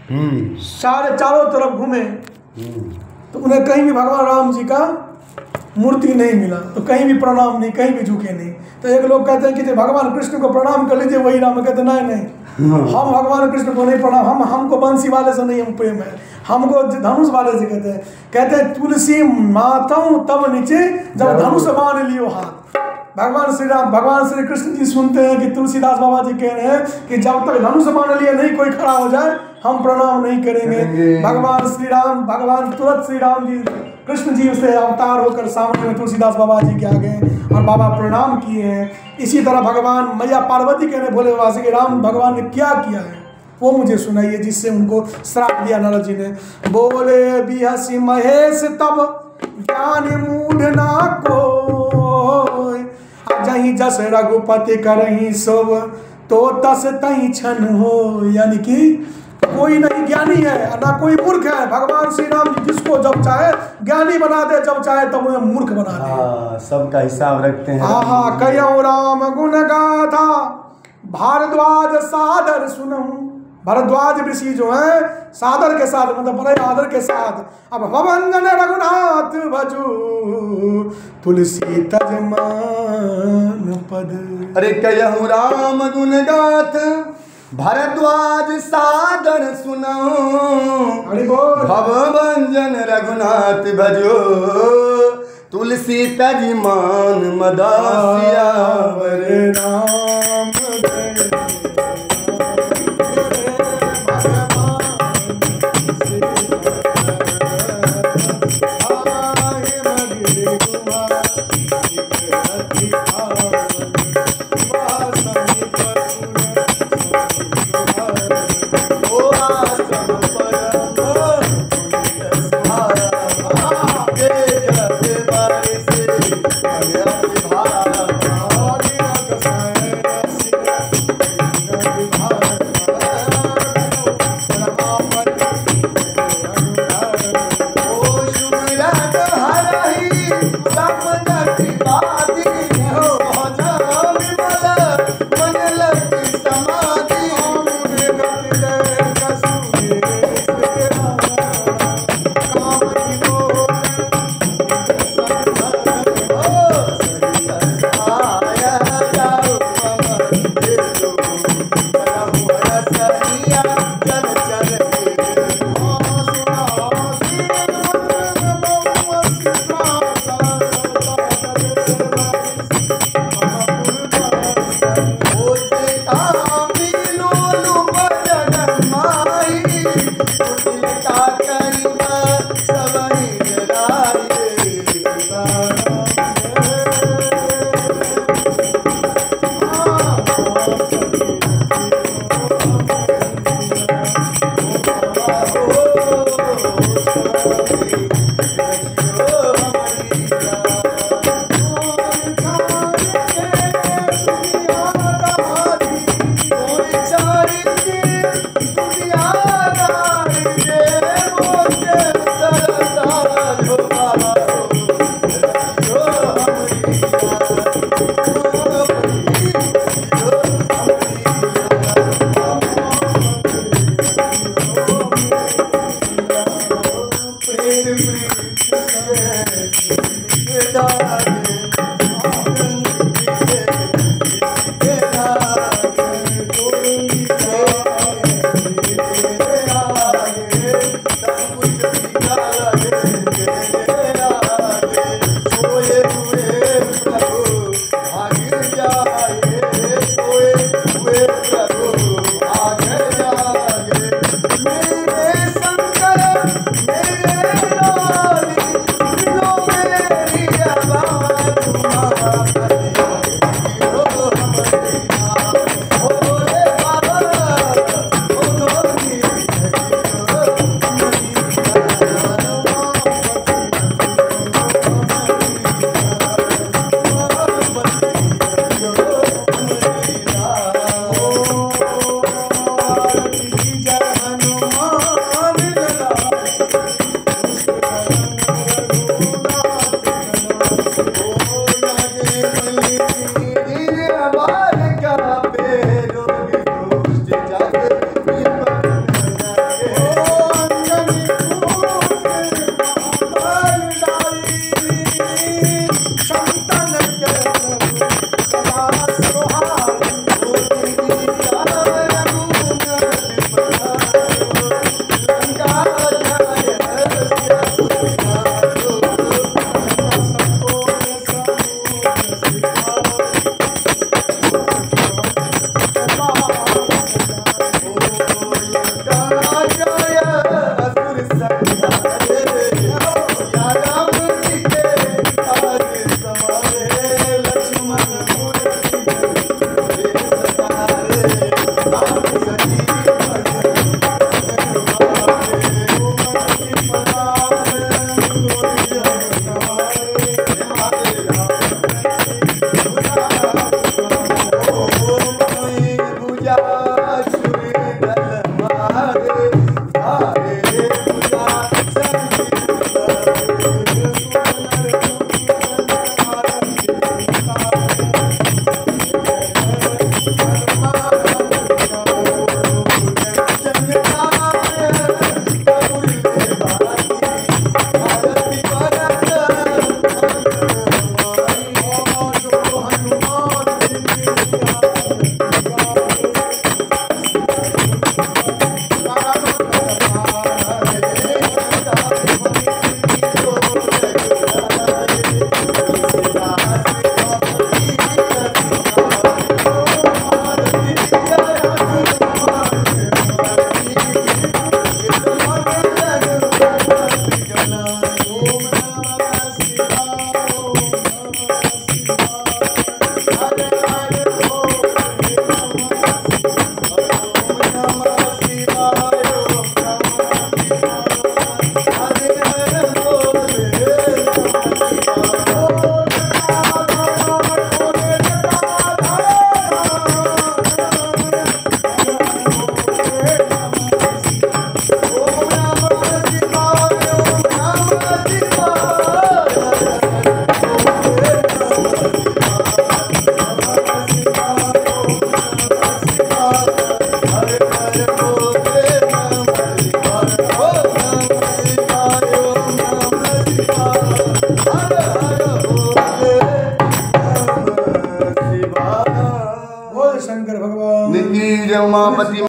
सारे चारों तरफ घूमे तो उन्हें कहीं भी भगवान राम जी का मूर्ति नहीं मिला, तो कहीं भी प्रणाम नहीं, कहीं भी झुके नहीं। तो एक लोग कहते हैं कि भगवान कृष्ण को प्रणाम कर लीजिए, वही राम। कहते नहीं, हम भगवान कृष्ण को नहीं प्रणाम, हमको बंसी वाले से नहीं हम प्रेम है, हमको धनुष वाले से कहते हैं तुलसी माताऊं तब नीचे जब धनुष बांध लियो हाथ। भगवान श्री राम, भगवान श्री कृष्ण जी सुनते हैं कि तुलसीदास बाबा जी कह रहे हैं कि जब तक धनुष बांध लिए नहीं कोई खड़ा हो जाए हम प्रणाम नहीं करेंगे। भगवान श्री राम, भगवान तुरंत श्री राम जी कृष्ण जी से अवतार होकर सामने में तुलसीदास बाबा जी के आ गए और बाबा प्रणाम किए हैं। इसी तरह भगवान मैया पार्वती कहने भोले बाबा से कि राम भगवान ने क्या किया है वो मुझे सुनाइए, जिससे उनको श्राप दिया नारद जी ने। बोले बिहसी महेश तब ज्ञान मूढ़ ना कोई, जही जस रघुपति करही सब तो तस तही छन हो। यानी कि कोई नहीं ज्ञानी है ना कोई मूर्ख है। भगवान श्री राम जी जिसको जब चाहे ज्ञानी बना दे, जब चाहे तब उन्हें मूर्ख बना दे। सबका हिसाब रखते हैं। हाँ, कयो राम गुण गाथा भारद्वाज सादर सुनहु। भरद्वाज ऋषि जो है सादर के साथ, मतलब बड़े आदर के साथ, अब भवंजन रघुनाथ भजू तुलसी तजमान पद। अरे कहूँ राम गुण गाथ भरद्वाज सादर सुनो, भवभंजन रघुनाथ भजो तुलसी तजमान मदासिया वर राम।